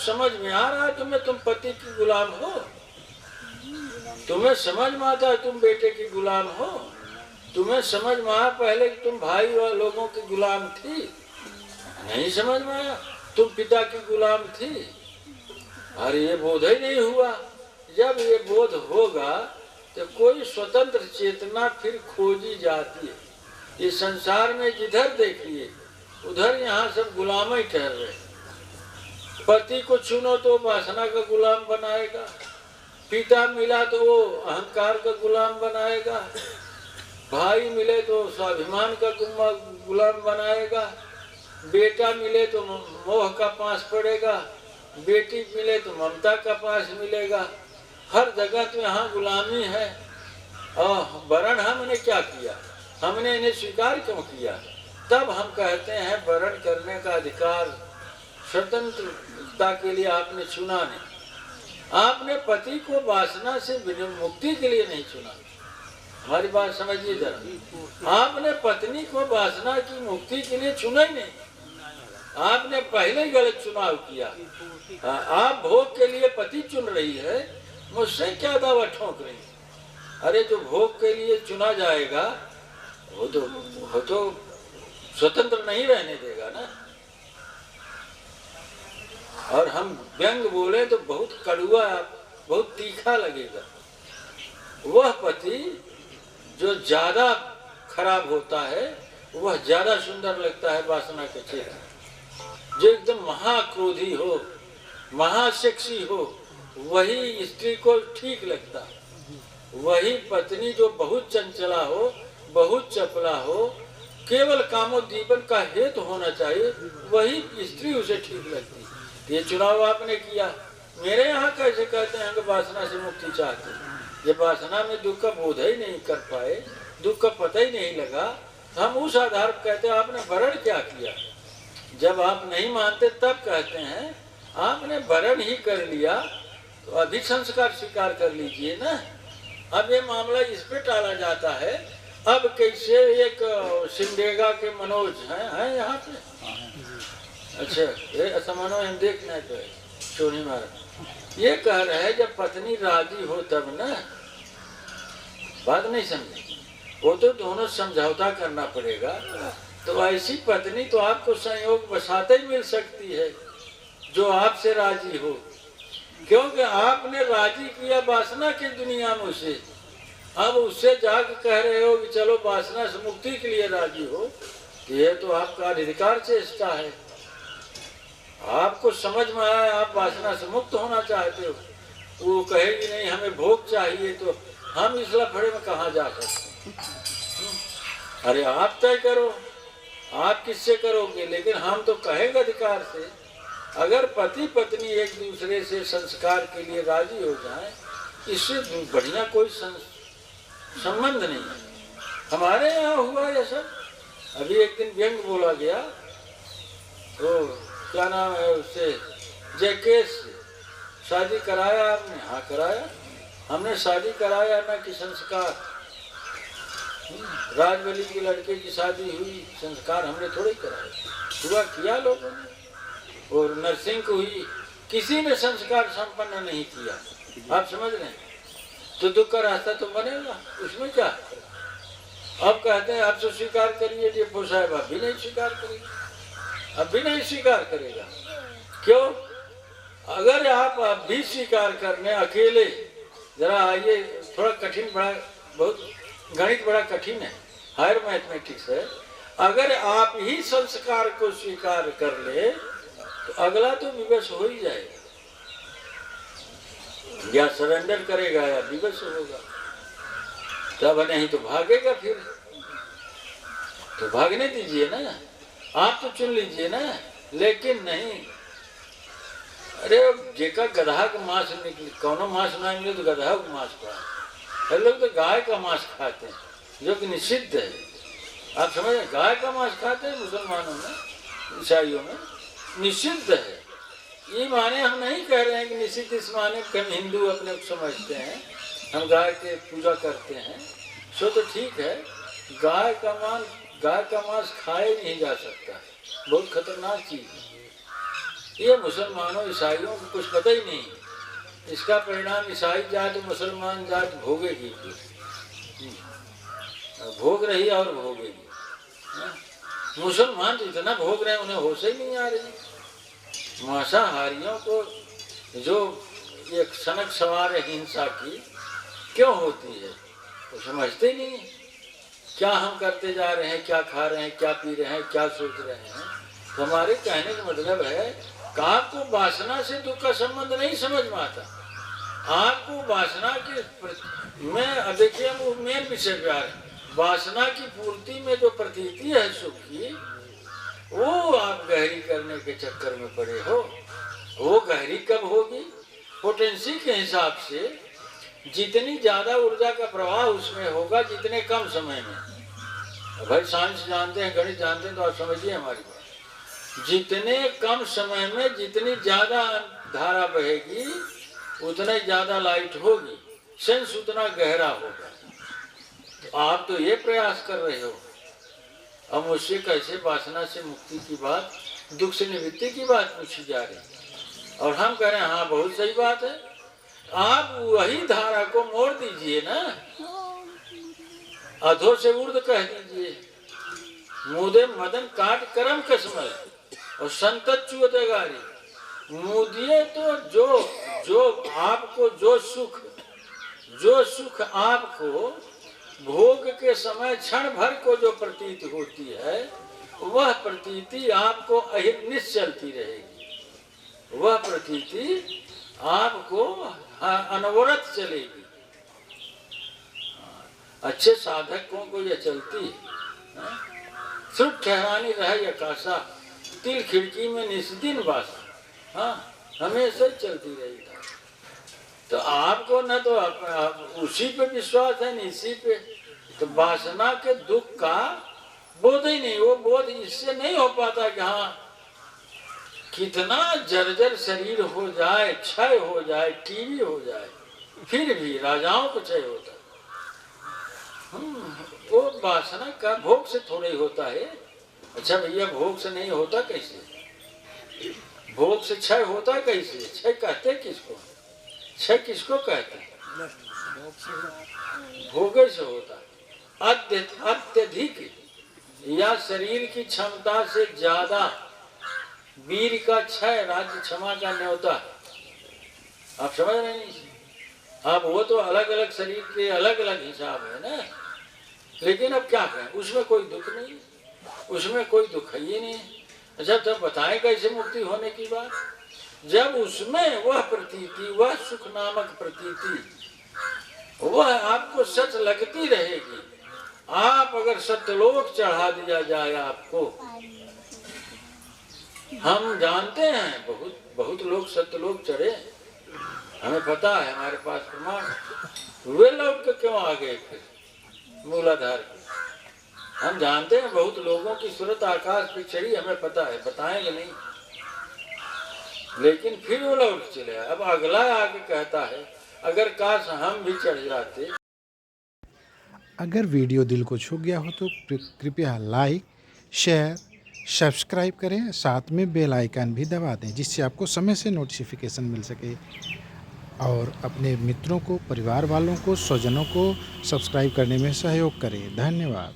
समझ में आ रहा है तुम्हें, तुम पति की गुलाम हो? तुम्हें समझ में आता है तुम बेटे की गुलाम हो? तुम्हें समझ में आया पहले कि तुम भाई और लोगों की गुलाम थी? नहीं समझ में आया, तुम पिता की गुलाम थी। अरे ये बोध ही नहीं हुआ। जब ये बोध होगा तो कोई स्वतंत्र चेतना फिर खोजी जाती है। ये संसार में जिधर देखिए उधर यहाँ सब गुलाम ही ठहर रहे। पति को चुनो तो वासना का गुलाम बनाएगा, पिता मिला तो वो अहंकार का गुलाम बनाएगा, भाई मिले तो स्वाभिमान का गुलाम बनाएगा, बेटा मिले तो मोह का पास पड़ेगा, बेटी मिले तो ममता का पास मिलेगा। हर जगह तो यहाँ गुलामी है। और वरण हमने क्या किया? हमने इन्हें स्वीकार क्यों किया? तब हम कहते हैं वरण करने का अधिकार स्वतंत्रता के लिए आपने चुना नहीं। आपने पति को वासना से मुक्ति के लिए नहीं चुना। हमारी बात समझिए जरा। आपने पत्नी को वासना की मुक्ति के लिए चुना ही नहीं, आपने पहले ही गलत चुनाव किया। आप भोग के लिए पति चुन रही है, मुझसे क्या दावा ठोक रही है? अरे जो भोग के लिए चुना जाएगा वो तो स्वतंत्र नहीं रहने देगा ना। और हम व्यंग बोले तो बहुत कड़ुआ, बहुत तीखा लगेगा। वह पति जो ज्यादा खराब होता है वह ज्यादा सुंदर लगता है वासना के क्षेत्र। जो एकदम महाक्रोधी हो, महासेक्सी हो, वही स्त्री को ठीक लगता है। वही पत्नी जो बहुत चंचला हो, बहुत चपला हो, केवल कामोद्दीपन का हेतु होना चाहिए, वही स्त्री उसे ठीक लगती। ये चुनाव आपने किया। मेरे यहाँ कैसे कहते हैं कि वासना से मुक्ति चाहते हैं? ये वासना में दुख का बोध ही नहीं कर पाए, दुख का पता ही नहीं लगा, हम उस आधार पर कहते हैं आपने वरण क्या किया। जब आप नहीं मानते तब कहते हैं आपने वरण ही कर लिया तो अभी संस्कार स्वीकार कर लीजिए ना। अब ये मामला इस पे टाला जाता है। अब कैसे एक सिमडेगा के मनोज हैं यहाँ पे? अच्छा, ये असमानो हम देखना है तो चोरी महाराज ये कह रहे हैं जब पत्नी राजी हो तब ना। बात नहीं समझे, वो तो दोनों समझौता करना पड़ेगा। तो ऐसी पत्नी तो आपको संयोग बसाते ही मिल सकती है जो आपसे राजी हो, क्योंकि आपने राजी किया वासना की दुनिया में उसे। अब उससे जाकर कह रहे हो कि चलो वासना से मुक्ति के लिए राजी हो, ये तो आपका अधिकार चेष्टा है। आपको समझ में आया आप वासना से मुक्त होना चाहते हो, वो कहेगी नहीं हमें भोग चाहिए, तो हम इस लफड़े में कहाँ जा सकते? अरे आप तय करो, आप किससे करोगे? लेकिन हम तो कहेंगे अधिकार से। अगर पति पत्नी एक दूसरे से संस्कार के लिए राजी हो जाए, इससे बढ़िया कोई संबंध नहीं है। हमारे यहाँ हुआ ये सब। अभी एक दिन व्यंग बोला गया, तो क्या नाम है उससे, जयकेश शादी कराया आपने? हाँ कराया। हमने शादी कराया ना कि संस्कार। राजबली के लड़के की शादी हुई, संस्कार हमने थोड़ी कराया, हुआ किया लोगों ने। और नरसिंह को हुई, किसी ने संस्कार संपन्न नहीं किया। आप समझ रहे हैं? तो दुख का रास्ता तो बनेगा, उसमें क्या। अब कहते हैं आप तो स्वीकार करिए, डिपो साहब अब भी नहीं स्वीकार करेगा, अब भी नहीं स्वीकार करेगा। क्यों? अगर आप अब भी स्वीकार करने अकेले, जरा आइए, थोड़ा कठिन, बड़ा बहुत गणित बड़ा कठिन है, हायर मैथमेटिक्स है। अगर आप ही संस्कार को स्वीकार कर ले तो अगला तो विवश हो ही जाएगा, या सरेंडर करेगा या विवश होगा, तब नहीं तो भागेगा। फिर तो भागने दीजिए ना, आप तो चुन लीजिए ना। लेकिन नहीं, अरे जेका गधा का मांस निकले, कौनो मांस ना मिले तो गधा का मांस खाए। लोग तो गाय का मांस खाते हैं जो कि निषिद्ध है। आप समझ रहे? गाय का मांस खाते हैं मुसलमानों में, ईसाइयों में निषिद्ध है। ये माने हम नहीं कह रहे हैं कि निषिद्ध, इस माने कि हम हिंदू अपने को समझते हैं, हम गाय के पूजा करते हैं, सो तो ठीक है। गाय का मांस खाया नहीं जा सकता है, बहुत खतरनाक चीज है। ये मुसलमानों ईसाइयों को कुछ पता ही नहीं। इसका परिणाम ईसाई जात मुसलमान जात भोगेगी, भोग रही और भोगेगी। मुसलमान तो इतना भोग रहे हैं उन्हें होश ही नहीं आ रही। मांसाहारियों को जो एक सनक सवार है हिंसा की क्यों होती है वो समझते ही नहीं है। क्या हम करते जा रहे हैं, क्या खा रहे हैं, क्या पी रहे हैं, क्या सोच रहे हैं। तो हमारे कहने का मतलब है कि आपको वासना से दुख का संबंध नहीं समझ में आता। आपको वासना की में देखिए मेन विषय प्यार है। वासना की पूर्ति में जो प्रतीति है सुख की, वो आप गहरी करने के चक्कर में पड़े हो। वो गहरी कब होगी? पोटेंसी के हिसाब से जितनी ज्यादा ऊर्जा का प्रवाह उसमें होगा जितने कम समय में। भाई साइंस जानते हैं, गणित जानते हैं, तो आप समझिए हमारी बात। जितने कम समय में जितनी ज्यादा धारा बहेगी उतना ज्यादा लाइट होगी, सेंस उतना गहरा होगा। तो आप तो ये प्रयास कर रहे हो। अब मुझसे कैसे वासना से मुक्ति की बात, दुख से निवृत्ति की बात पूछी जा रही है और हम कह रहे हैं हाँ बहुत सही बात है। आप वही धारा को मोड़ दीजिए ना, अधो से ऊर्ध कह दीजिए। मुदे मदन काट करम कसमल और संतत चुअतगारी। मुदिए तो जो आपको जो सुख आपको भोग के समय क्षण भर को जो प्रतीत होती है वह प्रतीति आपको अहिर्निश चलती रहेगी। वह प्रतीति आपको अनवरत चलेगी। अच्छे साधकों को यह चलती है। श्रुत ठहरानी रहे आकाशा, तिल खिड़की में निस्दिन वासा। हाँ, हमेशा चलती रहेगी। तो आपको न तो उसी पे विश्वास है न इसी पे। तो वासना के दुख का बोध ही नहीं। वो बोध इससे नहीं हो पाता कि हाँ कितना जर्जर शरीर हो जाए, क्षय हो जाए, टीवी हो जाए, फिर भी राजाओं को क्षय होता है। वो वासना का भोग से थोड़ा ही होता है। अच्छा भैया, भोग से नहीं होता कैसे? भोग से क्षय होता कैसे? क्षय कहते किसको? क्षय किसको कहते हैं? भोगे से होता है। अत्यधिक या शरीर की क्षमता से ज्यादा वीर का क्षय राज्य क्षमा का न्योता। आप समझ रहे नहीं? अब वो तो अलग अलग शरीर के अलग अलग हिसाब है ना। लेकिन अब क्या कहें, उसमें कोई दुख नहीं, उसमें कोई दुख ही नहीं। अच्छा तब बताएं कैसे मुक्ति होने की बात? जब उसमें वह प्रतीति, वह सुख नामक प्रतीति, वह आपको सच लगती रहेगी। आप अगर सत्यलोक चढ़ा दिया जाए आपको, हम जानते हैं बहुत लोग सत्यलोक चढ़े, हमें पता है, हमारे पास प्रमाण। वे लौट के क्यों आ गए फिर मूलाधार पे? हम जानते हैं बहुत लोगों की सूरत आकाश पे चढ़ी, हमें पता है, बताएंगे नहीं, लेकिन फिर वो लौट चले। अब अगला आके कहता है अगर काश हम भी चढ़ जाते। अगर वीडियो दिल को छू गया हो तो कृपया लाइक, शेयर, सब्सक्राइब करें, साथ में बेल आइकन भी दबा दें जिससे आपको समय से नोटिफिकेशन मिल सके। और अपने मित्रों को, परिवार वालों को, स्वजनों को सब्सक्राइब करने में सहयोग करें। धन्यवाद।